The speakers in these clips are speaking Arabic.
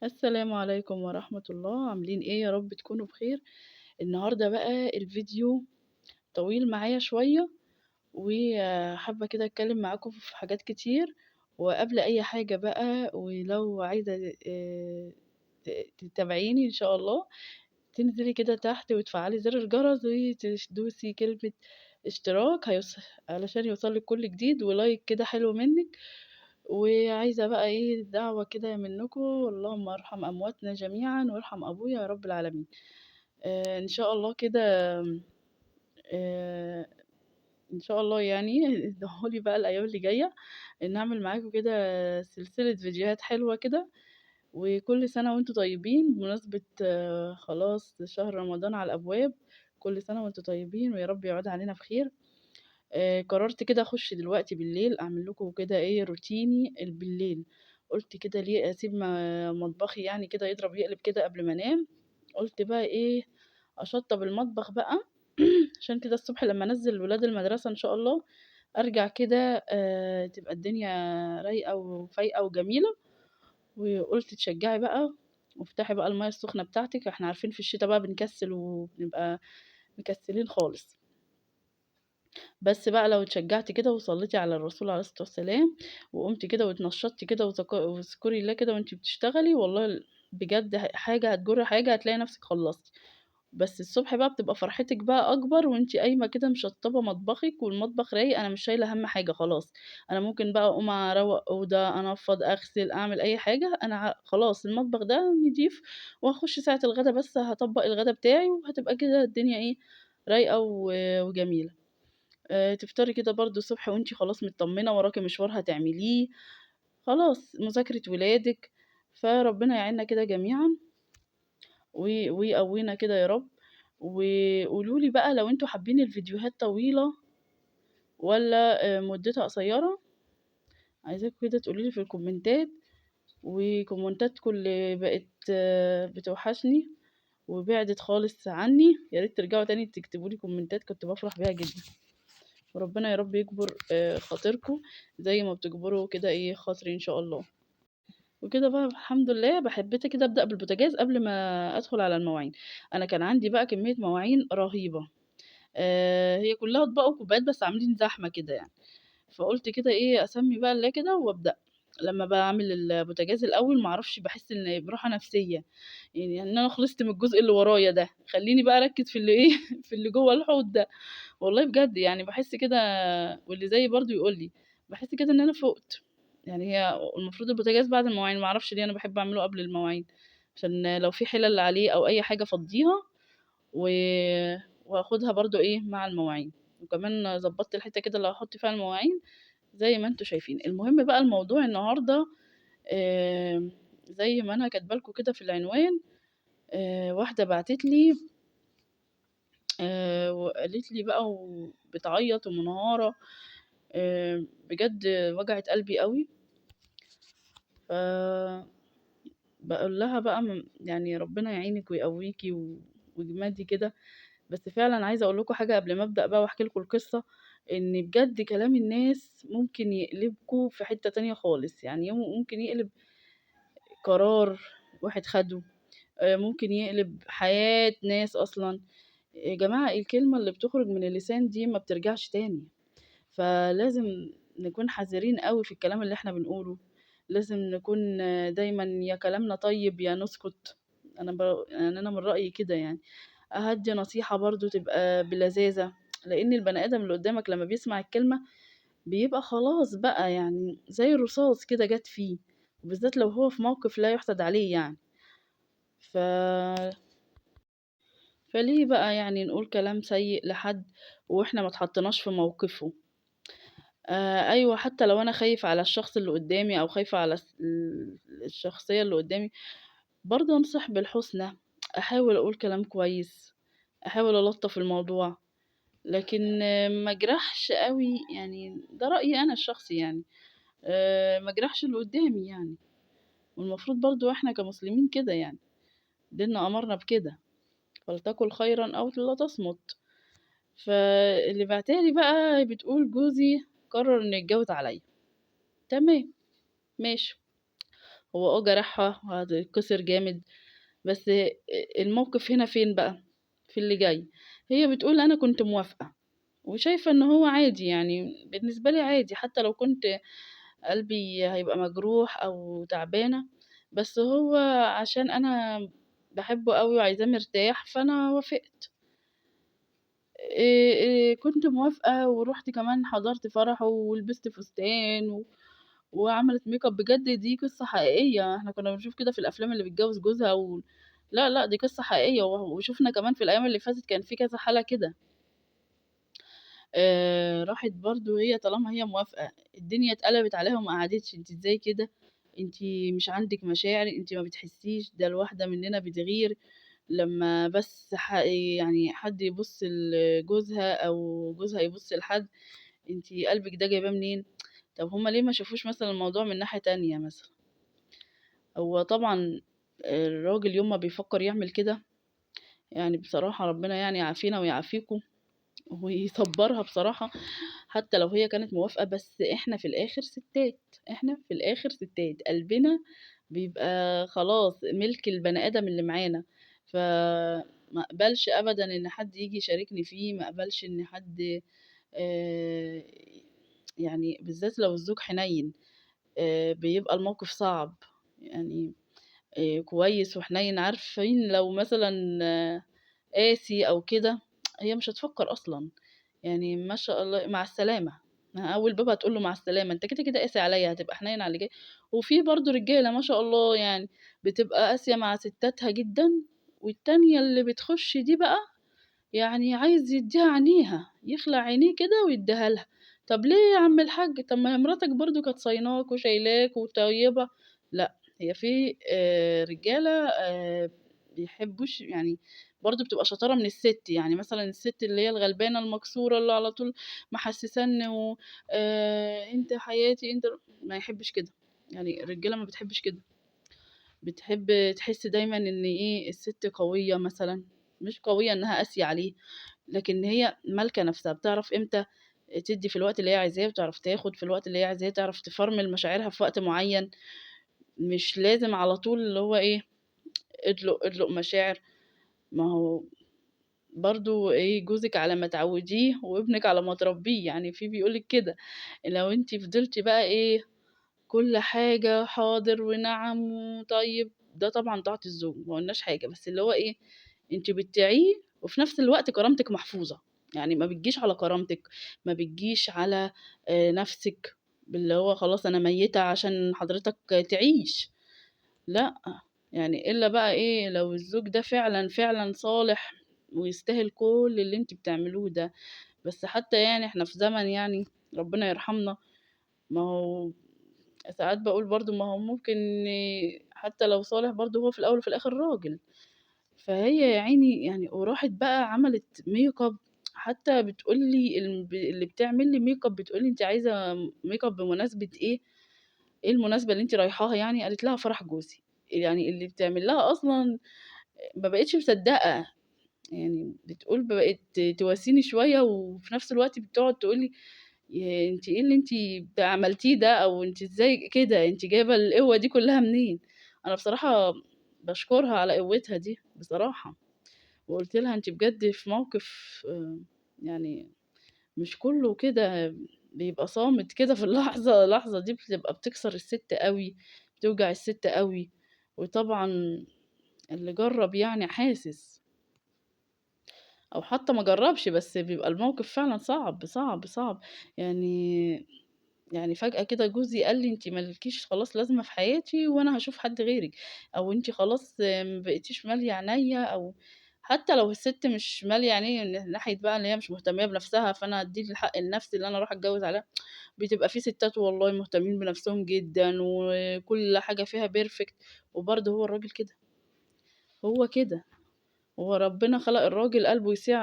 السلام عليكم ورحمة الله، عاملين إيه؟ يا رب تكونوا بخير. النهارده بقى الفيديو طويل معايا شوية، وحابة كده أتكلم معاكم في حاجات كتير. وقبل أي حاجة بقى، ولو عايزة تتابعيني إن شاء الله، تنزلي كده تحت وتفعلي زر الجرس وتدوسي كلمة اشتراك علشان يوصلك كل جديد، ولايك كده حلو منك. وعايزة بقى إيه دعوة كده منكم، اللهم ارحم أمواتنا جميعا وارحم أبويا يا رب العالمين. إن شاء الله كده. آه إن شاء الله يعني ادعولي بقى الأيام اللي جاية إن أعمل معاكم كده سلسلة فيديوهات حلوة كده. وكل سنة وانتم طيبين بمناسبة خلاص شهر رمضان على الأبواب. كل سنة وانتم طيبين ويا رب يعود علينا بخير. قررت كده أخش دلوقتي بالليل أعمل لكم كده إيه روتيني بالليل. قلت كده ليه أسيب مطبخي يعني كده يضرب يقلب كده قبل ما أنام. قلت بقى إيه أشطب المطبخ بقى عشان كده الصبح لما أنزل الولاد المدرسة إن شاء الله أرجع كده تبقى الدنيا رايقة وفايقة وجميلة. وقُلت تشجّعي بقى وافتحي بقى المَيّة السخنة بتاعتِك، إحنا عارفين في الشتا بقى بنكسّل وبنبقى مكسّلين خالص. بس بقى لو اتشجّعتِ كده وصلّيتِ على الرسول عليه الصلاة والسلام، وقُمتِ كده واتنشّطتِ كده واذكري الله كده وأنتِ بتشتغلي، والله بجد حاجة هتجُر حاجة هتلاقي نَفْسِك خلّصتِ. بس الصبح بقى بتبقى فرحتِك بقى أكبر وأنتِ قايمة كده مشطّبة مطبخِك والمطبخ رايق، أنا مش شايلة هَم حاجة خلاص. أنا ممكن بقى أقوم أروّق أوضة، أنفّض، أغسل، أعمل أي حاجة، أنا خلاص المطبخ ده نضيف. وهاخُش ساعة الغدا بس هاطبّق الغدا بتاعي وهتبقى كده الدنيا إيه، رايقة وجميلة. تفطري كده برضه الصبح وأنتِ خلاص متطمنة وراكِ مشوار هتعمليه، خلاص مذاكرة ولادِك. فربنا يعيننا كده جميعًا ويقوينا كده يا رب. وقولوا لي بقى لو أنتم حابين الفيديوهات طويلة والّا مدتها قصيرة. عايزاكم كده تقولوا لي في الكومنتات، وكومنتاتكم اللي بقت بتوحشني وبعدت خالص عني، يا ريت ترجعوا تاني تكتبوا لي كومنتات كنت بافرح بيها جدًا. وربنا يا رب يجبر خاطركم زي ما بتجبروا كده إيه خاطري إن شاء الله. وكده بقى الحمد لله حبيت كده أبدأ بالبوتاجاز قبل ما أدخل على المواعين. أنا كان عندي بقى كمية مواعين رهيبة. هي كلّها أطباق وكوبايات بس عاملين زحمة كده يعني. فقُلت كده إيه أسمّي بقى الله كده وأبدأ. لمّا باعمل البوتاجاز الأول ما أعرفش باحس إن براحة نفسية، يعني إن أنا خلصت من الجزء اللي ورايا ده، خلّيني بقى أركّز في اللي إيه في اللي جوّه الحوض ده. والله بجد يعني باحس كده، واللي زيي برضه يقول لي، باحس كده إن أنا فُقت. يعني هي المفروض البوتاجاز بعد المواعين، ما أعرفش ليه أنا باحب أعمله قبل المواعين، عشان لو في حِلَل عليه أو أي حاجة أفضّيها و وآخُدها برضه إيه مع المواعين. وكمان ضبّطت الحتّة كده اللي هاحُط فيها المواعين زي ما أنتم شايفين. المهم بقى الموضوع النهارده زي ما أنا كاتبة لكم كده في العنوان. واحدة بعتت لي وقالت لي بقى وبتعيّط ومنهارة. بجد وجعت قلبي أوي. ف باقول لها بقى يعني ربنا يعينِك ويقويكِ واجمدي كده. بس فعلًا عايزة أقول لكم حاجة قبل ما أبدأ بقى وأحكي لكم القصة، إن بجد كلام الناس ممكن يقلبكم في حتّة تانية خالص. يعني ممكن يقلب قرار واحد خَده، ممكن يقلب حياة ناس أصلًا. يا جماعة الكلمة اللي بتخرج من اللسان دي ما بترجعش تاني. فلازم نكون حذرين أوي في الكلام اللي إحنا بنقوله. لازم نكون دايمًا يا كلامنا طيب يا نسكت. يعني أنا من رأيي كده يعني. أهدّي نصيحة برضه تبقى بلذاذة، لإن البني آدم اللي قدّامك لمّا بيسمع الكلمة بيبقى خلاص بقى يعني زي الرصاص كده جات فيه، وبالذات لو هو في موقف لا يُحسد عليه يعني. ف فليه بقى يعني نقول كلام سيء لحد وإحنا ما اتحطّيناش في موقفه. أيوه، حتى لو أنا خايفة على الشخص اللي قدّامي أو خايفة على الشخصية اللي قدّامي، برضه أنصح بالحُسنى، أحاول أقول كلام كويس، أحاول ألطّف الموضوع. لكن ما أجرحش أوي يعني، ده رأيي أنا الشخصي يعني. ما أجرحش اللي قدّامي يعني. والمفروض برضه إحنا كمسلمين كده يعني، ديننا أمرنا بكده، فلتقل خيرًا أو لا تصمت. فاللي باعتاها لي بقى بتقول جوزي قرر إنه يتجوز عليَّ. تمام، ماشي. هو جرحها وهتتكسر جامد، بس الموقف هنا فين بقى، في اللي جاي. هي بتقول أنا كنت موافقة وشايفة إن هو عادي، يعني بالنسبة لي عادي حتى لو كنت قلبي هيبقى مجروح أو تعبانة، بس هو عشان أنا باحبه أوي وعايزاه مرتاح فأنا وافقت. كنت موافقة ورُحت كمان حضرت فرحه ولبست فستان وعملت makeup بجد، دي قصة حقيقية، إحنا كنا بنشوف كده في الأفلام اللي بتجوّز جوزها لا، لأ، دي قصة حقيقية وشُفنا كمان في الأيام اللي فاتت كان في كذا حالة كده. راحت برضه هي طالما هي موافقة، الدنيا اتقلبت عليها وما قعدتش، أنتِ إزاي كده؟ أنتِ مش عندِك مشاعر، أنتِ ما بتحسّيش، ده الواحدة مننا بتغير لمّا بس يعني حد يبُص لجوزها أو جوزها يبُص لحد، أنتِ قلبِك ده جايباه منين؟ طب هُم ليه ما شافوش مثلًا الموضوع من ناحية تانية مثلًا؟ هو طبعًا الراجل يوم ما بيفكّر يعمل كده، يعني بصراحة ربنا يعني يعافينا ويعافيكم ويصبّرها بصراحة، حتى لو هي كانت موافقة، بس إحنا في الآخر سِتّات، إحنا في الآخر سِتّات، قلبنا بيبقى خلاص مِلك البني آدم اللي معانا، فما أقبلش أبدًا إن حد ييجي يشاركني فيه، ما أقبلش إن حد آآ يعني بالذات لو الزوج حنيّن، بيبقى الموقف صعب، يعني كويس وحنيّن، عارفين لو مثلًا قاسي أو كده، هي مش هتفكّر أصلًا، يعني ما شاء الله مع السلامة، أول باب هتقول له مع السلامة، أنت كده، كده قاسي عليَّ، هتبقى حنيّن على اللي جاي. وفي برضه رجالة ما شاء الله يعني بتبقى قاسية مع ستاتها جدًا، والتانية اللي بتخش دي بقى يعني عايز يدّيها عينيها، يخلع عينيه كده ويدّيها لها. طب ليه يا عم الحاج؟ طب ما هي مراتك برضه كانت صايناك وشايلاك وطيبة. لأ، هي في رجالة بيحبوش يعني برضه بتبقى شطارة من الست، يعني مثلًا الست اللي هي الغلبانة المكسورة اللي على طول محسّساه إنه أنت حياتي أنت ما يحبش كده، يعني الرجالة ما بتحبش كده. بتحب تحس دايمًا إن إيه، الست قوية مثلًا، مش قوية إنها قاسية عليه، لكن هي مالكة نفسها، بتعرف إمتى تدّي في الوقت اللي هي عايزاه، وتعرف تاخد في الوقت اللي هي عايزاه، تعرف تفرمل مشاعرها في وقت معين، مش لازم على طول اللي هو إيه، ادلق، ادلق مشاعر، ما هو برضه إيه، جوزِك على ما تعوّديه وابنِك على ما تربيه، يعني بيقول لِك كده، لو أنتِ فضلتِ بقى إيه كل حاجة حاضر ونعم وطيب، ده طبعًا طاعة الزوج، ما قُلناش حاجة، بس اللي هو إيه، أنتِ بتطيعيه وفي نفس الوقت كرامتِك محفوظة، يعني ما بتجيش على كرامتِك، ما بتجيش على نَفْسِك، باللي هو خلاص أنا ميّتة عشان حضرتك تعيش، لأ، يعني إلا بقى إيه، لو الزوج ده فعلًا، فعلًا صالح ويستاهل كل اللي أنتِ بتعملوه ده، بس حتى يعني إحنا في زمن يعني ربنا يرحمنا، ما هو ساعات باقول برضه ما هو ممكن حتى لو صالح برضه هو في الأول وفي الآخر راجل، فهي يا عيني يعني وراحت بقى عملت makeup حتى بتقول لي اللي بتعمل لي makeup بتقول لي: "أنتِ عايزة makeup بمناسبة إيه؟ إيه المناسبة اللي أنتِ رايحاها يعني؟" قالت لها: "فرح جوزي." يعني اللي بتعمل لها أصلًا ما بقيتش مصدقة، يعني بتقول بقت تواسيني شوية وفي نفس الوقت بتقعد تقول لي أنتِ إيه اللي أنتِ عملتيه ده، أو أنتِ إزاي كده، أنتِ جايبة القوة دي كلّها منين؟ أنا بصراحة باشكرها على قوتها دي بصراحة، وقُلت لها أنتِ بجد في موقف يعني مش كلّه كده بيبقى صامت كده في اللحظة دي بتبقى بتكسر الست أوي، بتوجع الست أوي، وطبعًا اللي جرّب يعني حاسس، أو حتى ما جرّبش بس بيبقى الموقف فعلًا صعب، صعب، صعب، يعني يعني فجأة كده جوزي قال لي: "أنتِ ما لكيش خلاص لازمة في حياتي وأنا هاشوف حد غيرِك." أو أنتِ خلاص ما بقيتيش مالية عينيّا، أو حتى لو الست مش مالية عينيّا من ناحية بقى إن هي مش مهتمية بنفسها، فأنا أدّي لي الحق لنفسي اللي أنا أروح أتجوّز عليها، بتبقى في ستات والله مهتمين بنفسهم جدًا وكل حاجة فيها perfect، وبرضه هو الراجل كده، هو كده. هو ربنا خلق الراجل قلبه يسيع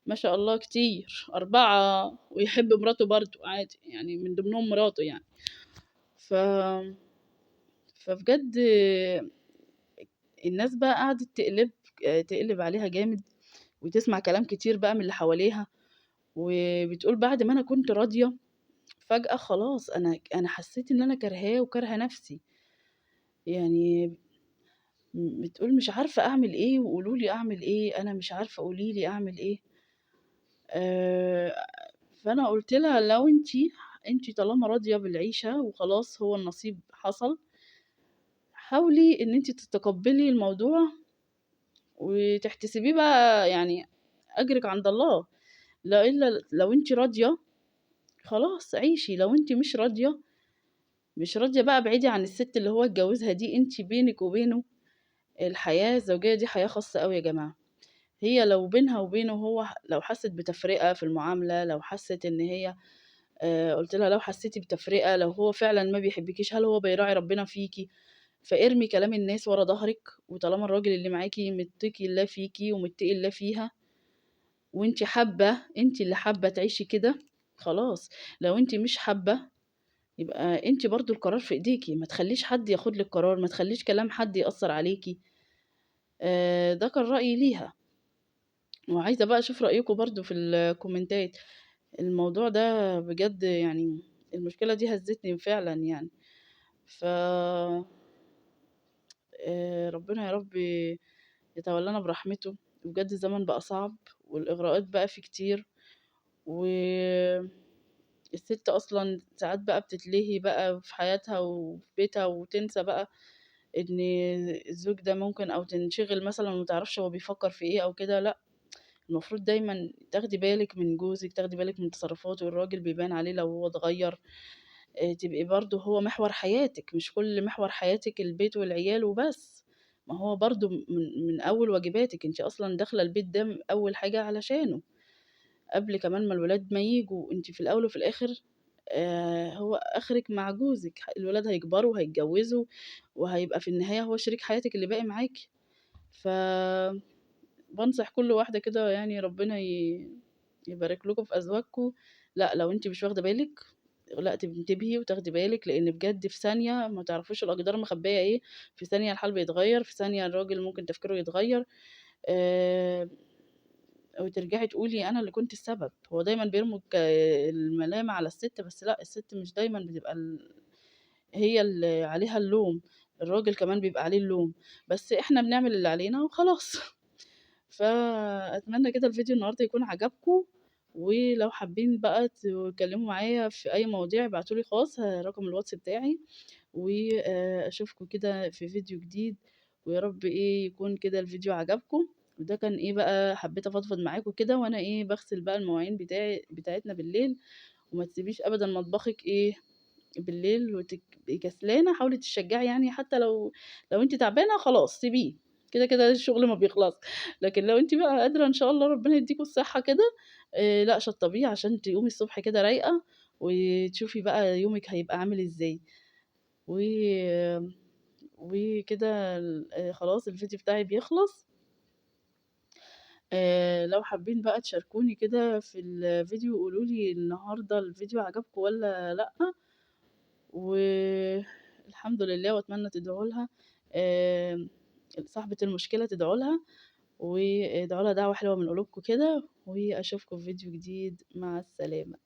ما شاء الله كتير، 4 ويحب مراته برضه عادي، يعني من ضمنهم مراته يعني. ف فبجد الناس بقى قعدت تقلب عليها جامد، وتسمع كلام كتير بقى من اللي حواليها، وبتقول بعد ما أنا كنت راضية، فجأة خلاص أنا حسيت إن أنا كارهاه وكارهة نفسي. يعني بتقول مش عارفة أعمل إيه وقولوا لي أعمل إيه، أنا مش عارفة قولي لي أعمل إيه. آآ فأنا قُلت لها لو أنتِ طالما راضية بالعيشة وخلاص هو النصيب حصل، حاولي إن أنتِ تتقبّلي الموضوع وتحتسبيه بقى يعني أجرِك عند الله، إلا لو أنتِ راضية خلاص عيشي، لو أنتِ مش راضية بقى ابعدي عن السِت اللي هو اتجوّزها دي، أنتِ بينِك وبينه الحياة الزوجية دي حياة خاصة أوي يا جماعة. هي لو بينها وبينه هو لو حَسِّت بتفرقة في المعاملة، لو حَسِّت إن هي قُلت لها: "لو حسّيتِ بتفرقة، لو هو فعلًا ما بيحبكيش، هل هو بيراعي ربنا فيكِ؟ فارمي كلام الناس ورا ضهرِك، وطالما الراجل اللي معاكِ متّقي الله فيكِ ومتّقي الله فيها وأنتِ حابة أنتِ اللي حابة تعيشي كده، خلاص. لو أنتِ مش حابة، يبقى أنتِ برضه القرار في إيديكِ، ما تخلّيش حد ياخد لِك قرار، ما تخلّيش كلام حد يأثّر عليكِ. ده كان رأيي ليها، وعايزة بقى أشوف رأيكم برضه في الكومنتات. الموضوع ده بجد يعني المشكلة دي هزّتني فعلًا يعني. ف ربنا يا رب يتولانا برحمته. بجد الزمن بقى صعب والإغراءات بقى فيه كتير، والست أصلًا ساعات بقى بتتلهي بقى في حياتها وفي بيتها وتنسى بقى إن الزوج ده ممكن أو تنشغل مثلًا وما تعرفش هو بيفكّر في إيه أو كده، لأ. المفروض دايمًا تاخدي بالِك من جوزِك، تاخدي بالِك من تصرفاته، الراجل بيبان عليه لو هو اتغيّر. تبقي برضه هو محور حياتِك، مش كل محور حياتِك البيت والعيال وبس. ما هو برضه من أول واجباتِك، أنتِ أصلًا داخلة البيت ده أول حاجة علشانه، قبل كمان ما الولاد ما ييجوا. أنتِ في الأول وفي الآخر هو آخرِك مع جوزِك، الولاد هيكبروا وهيتجوزوا وهيبقى في النهاية هو شريك حياتِك اللي باقي معاكِ. ف بانصح كل واحدة كده يعني ربنا يبارك لكم في أزواجكم. لأ، لو أنتِ مش واخدة بالِك، لأ تنتبهي وتاخدي بالِك، لإن بجد في ثانية ما تعرفوش الأقدار مخبية إيه، في ثانية الحال بيتغيّر، في ثانية الراجل ممكن تفكيره يتغيّر. آآ وترجعي تقولي أنا اللي كنت السبب. هو دايمًا بيرموا الملامة على الست، بس لأ، الست مش دايمًا بتبقى هي اللي عليها اللوم، الراجل كمان بيبقى عليه اللوم، بس إحنا بنعمل اللي علينا وخلاص. فأتمنى كده الفيديو النهارده يكون عجبكم، ولو حابين بقى تتكلموا معايا في أي مواضيع ابعتوا لي خاص، رقم الواتس بتاعي. أشوفكم كده في فيديو جديد، ويا رب يكون كده الفيديو عجبكم. وده كان بقى حبيت أفضفض معاكم كده وأنا باغسل بقى المواعين بتاعتنا بالليل. وما تسيبيش أبدًا مطبخِك بالليل تبقي كسلانة، حاولي تشجّعي يعني حتى لو أنتِ تعبانة خلاص سيبيه، كده الشغل ما بيخلصش. لكن لو أنتِ بقى قادرة إن شاء الله ربنا يديكم الصحة كده، لأ شطّبيه عشان تقومي الصبح كده رايقة، وتشوفي بقى يومِك هيبقى عامل إزاي. و وكده خلاص الفيديو بتاعي بيخلص. لو حابين بقى تشاركوني كده في الفيديو وقولوا لي النهارده الفيديو عجبكم والّا لأ. والحمد لله وأتمنى تدعوا لها. آمم صاحبة المشكلة تدعوا لها، وادعوا لها دعوة حلوة من قلوبكم كده، وأشوفكم في فيديو جديد، مع السلامة.